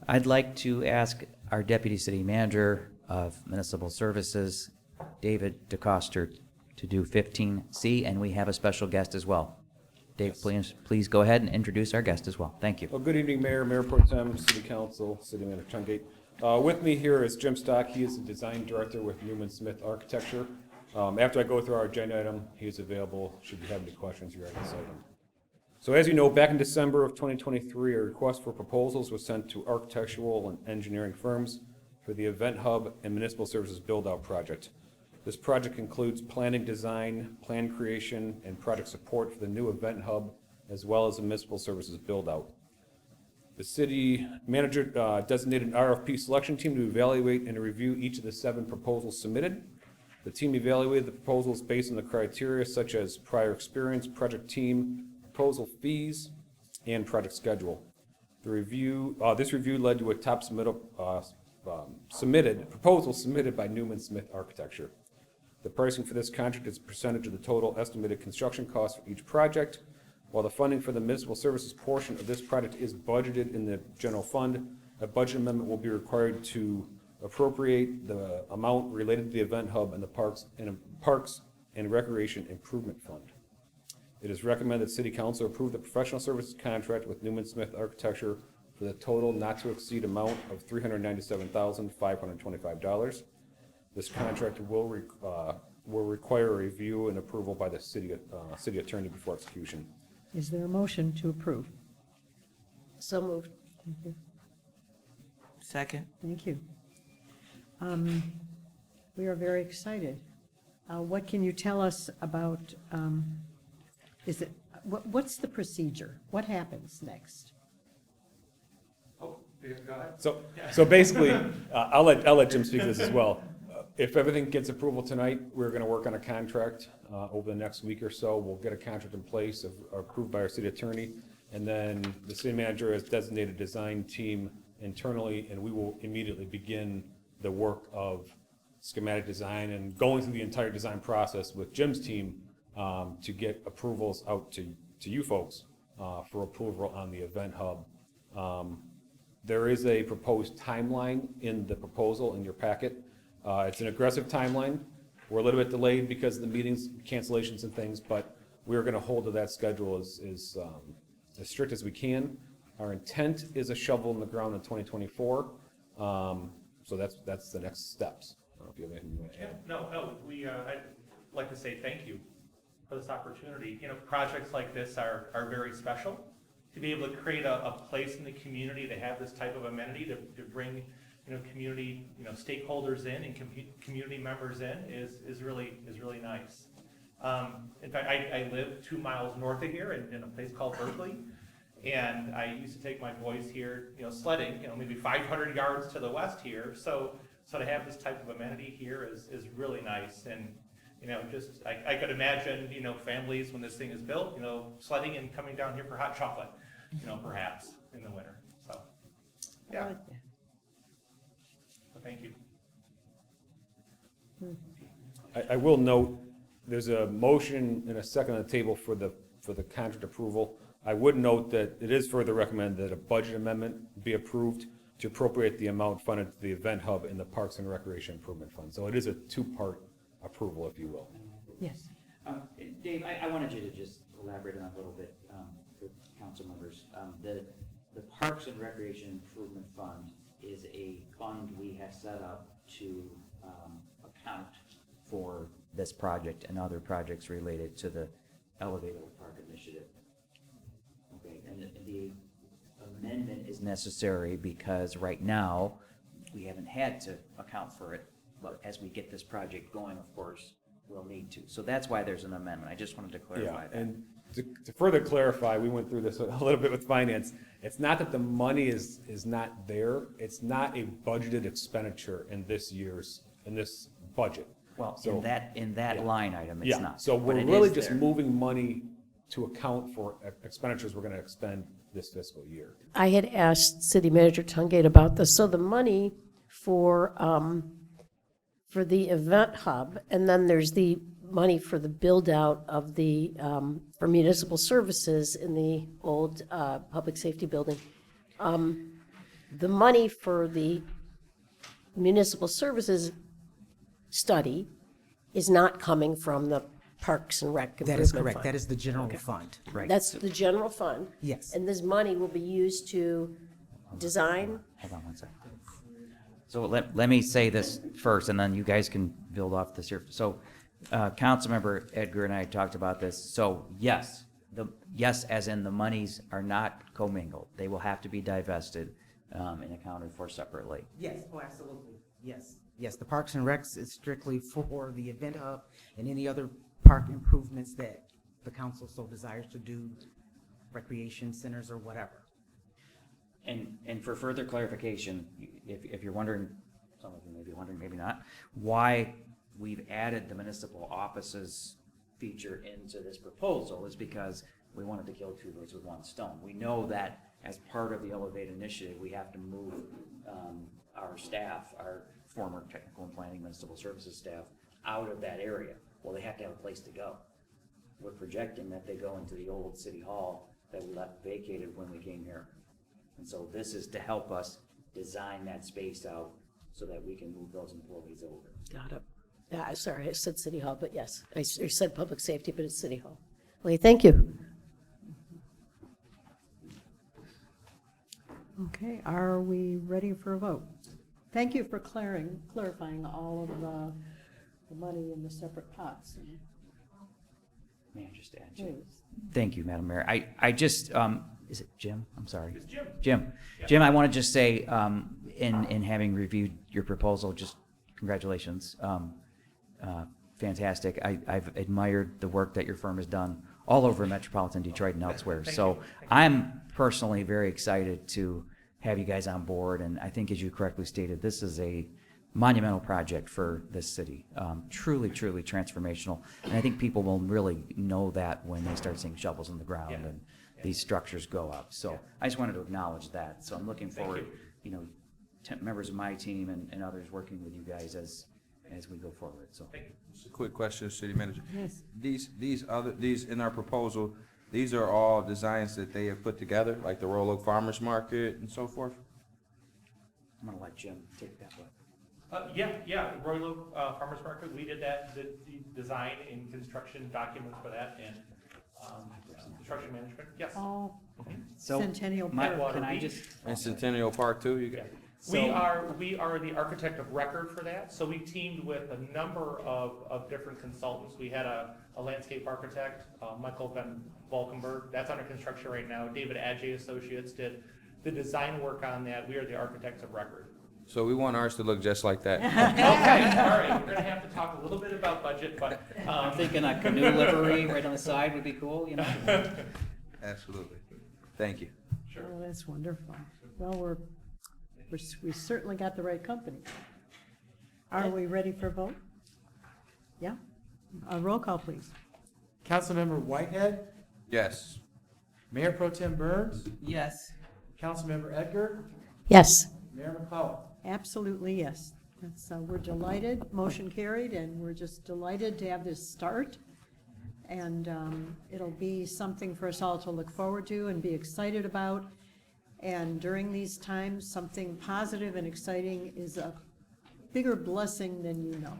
I'd like to ask our Deputy City Manager of Municipal Services, David DeCoster, to do 15C, and we have a special guest as well. Dave, please go ahead and introduce our guest as well. Thank you. Well, good evening, Mayor Pro Tem, City Council, City Manager Tungate. With me here is Jim Stock. He is the Design Director with Neumann Smith Architecture. After I go through our agenda item, he is available should you have any questions regarding this item. So as you know, back in December of 2023, a request for proposals was sent to architectural and engineering firms for the Event Hub and Municipal Services Buildout project. This project includes planning, design, plan creation, and project support for the new Event Hub, as well as the Municipal Services Buildout. The city manager designated an RFP selection team to evaluate and review each of the 7 proposals submitted. The team evaluated the proposals based on the criteria such as prior experience, project team, proposal fees, and project schedule. The review, this review led to a top proposal submitted by Neumann Smith Architecture. The pricing for this contract is a percentage of the total estimated construction cost for each project. While the funding for the municipal services portion of this project is budgeted in the general fund, a budget amendment will be required to appropriate the amount related to the Event Hub and the Parks and Recreation Improvement Fund. It is recommended that City Council approve the professional services contract with Neumann Smith Architecture for the total not to exceed amount of $397,525. This contract will require a review and approval by the city attorney before execution. Is there a motion to approve? So moved. Thank you. Second. Thank you. We are very excited. What can you tell us about, what's the procedure? What happens next? Oh, go ahead. So basically, I'll let Jim speak to this as well. If everything gets approval tonight, we're going to work on a contract over the next week or so. We'll get a contract in place approved by our city attorney, and then the city manager has designated a design team internally, and we will immediately begin the work of schematic design and going through the entire design process with Jim's team to get approvals out to you folks for approval on the Event Hub. There is a proposed timeline in the proposal in your packet. It's an aggressive timeline. We're a little bit delayed because of the meetings, cancellations and things, but we're going to hold to that schedule as strict as we can. Our intent is a shovel in the ground in 2024. So that's the next steps. I don't know if you have anything you want to add. I'd like to say thank you for this opportunity. You know, projects like this are very special. To be able to create a place in the community to have this type of amenity to bring community stakeholders in and community members in is really nice. In fact, I live 2 miles north of here in a place called Berkeley, and I used to take my boys here, sledding, maybe 500 yards to the west here. So to have this type of amenity here is really nice, and I could imagine families when this thing is built, sledding and coming down here for hot chocolate, perhaps in the winter. So yeah. Thank you. I will note there's a motion and a second on the table for the contract approval. I would note that it is further recommended that a budget amendment be approved to appropriate the amount funded to the Event Hub in the Parks and Recreation Improvement Fund. So it is a 2-part approval, if you will. Yes. Dave, I wanted you to just elaborate on a little bit for council members. The Parks and Recreation Improvement Fund is a fund we have set up to account for this project and other projects related to the Elevated Park Initiative. Okay, and the amendment is necessary because right now we haven't had to account for it, but as we get this project going, of course, we'll need to. So that's why there's an amendment. I just wanted to clarify that. And to further clarify, we went through this a little bit with finance. It's not that the money is not there. It's not a budgeted expenditure in this budget. Well, so, in that line item, it's not. So we're really just moving money to account for expenditures we're going to expend this fiscal year. I had asked City Manager Tungate about this. So the money for the Event Hub, and then there's the money for the build-out of the, for municipal services in the old public safety building. the money for the municipal services study is not coming from the Parks and Rec That is Improvement correct. Fund. That is the general fund. Right. That's the general fund. Yes. And this money will be used to design. Hold on one second. So let me say this first, and then you guys can build off this here. So, Councilmember Edgar and I talked about this. So, yes, yes, as in the monies are not commingled. They will have to be divested and accounted for separately. Yes, oh, absolutely. Yes. Yes, the Parks and Recs is strictly for the event hub and any other park improvements that the council so desires to do, recreation centers or whatever. And for further clarification, if you're wondering, some of you may be wondering, maybe not, why we've added the municipal offices feature into this proposal is because we wanted to kill two birds with one stone. We know that as part of the Elevate initiative, we have to move our staff, our former technical and planning municipal services staff, out of that area. Well, they have to have a place to go. We're projecting that they go into the old city hall that we left vacated when we came here. And so this is to help us design that space out so that we can move those employees over. Got it. Yeah, sorry, I said City Hall, but yes, I said Public Safety, but it's City Hall. Okay, thank you. Okay, are we ready for a vote? Thank you for clarifying all of the money in the separate pots. May I just add, Jim? Please. Thank you, Madam Mayor. I just, is it Jim? I'm sorry. It's Jim. Jim. Yeah. Jim, I want to just say, in having reviewed your proposal, just congratulations. Fantastic. I've admired the work that your firm has done all over metropolitan Detroit and elsewhere. Thank So you. Thank you. I'm personally very excited to have you guys on board. And I think, as you correctly stated, this is a monumental project for this city. Truly, truly transformational. And I think people will really know that when they start seeing shovels in the ground Yeah. and these structures go up. So Yeah. I just wanted to acknowledge that. So I'm looking Thank forward, you. members of my team and others working with you guys as we go forward. So Thank you. Just a quick question, City Manager. Yes. These in our proposal, these are all designs that they have put together, like the Royal Oak Farmers Market and so forth? I'm gonna let Jim take that one. Yeah, Royal Oak Farmers Market, we did that, the design and construction documents for that, and construction management, yes. All So, Centennial my- Park. can I just? And Centennial Park too, you Yeah. got? We are the architect of record for that, so we teamed with a number of different consultants. We had a landscape architect, Michael Van Valkenburg, that's under construction right now. David Adjei Associates did the design work on that. We are the architects of record. So we want ours to look just like that. Okay, all right, we're gonna have to talk a little bit about budget, but, I'm thinking a canoe livery right on the side would be cool, Absolutely. Thank you. sure. Oh, that's wonderful. Well, we certainly got the right company. Are we ready for a vote? Yeah? A roll call, please. Councilmember Whitehead, Yes. Mayor Pro Tem Burns, Yes. Councilmember Edgar, Yes. Mayor McCullough. Absolutely, yes. That's, we're delighted, motion carried, and we're just delighted to have this start. And it'll be something for us all to look forward to and be excited about. And during these times, something positive and exciting is a bigger blessing than you know.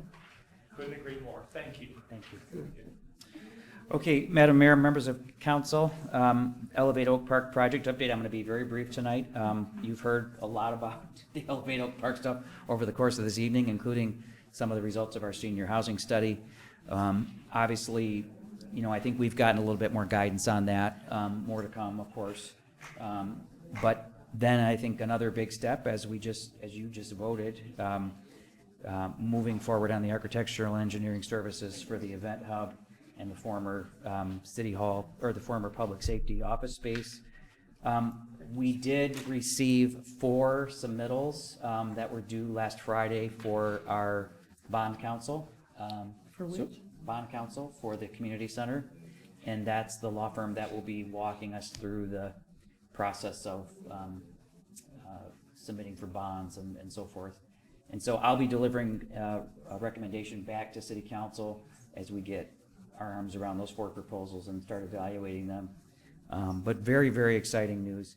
Couldn't agree more, thank you. Thank you. Okay, Madam Mayor, members of council, Elevate Oak Park project update. I'm going to be very brief tonight. You've heard a lot about the Elevate Oak Park stuff over the course of this evening, including some of the results of our senior housing study. Obviously, I think we've gotten a little bit more guidance on that, more to come, of course. But then I think another big step, as you just voted, moving forward on the architectural and engineering services for the event hub and the former city hall, or the former public safety office space. We did receive 4 submittals that were due last Friday for our bond counsel. For which? Bond counsel for the community center. And that's the law firm that will be walking us through the process of submitting for bonds and so forth. And so I'll be delivering a recommendation back to City Council as we get our arms around those 4 proposals and start evaluating them. But very, very exciting news.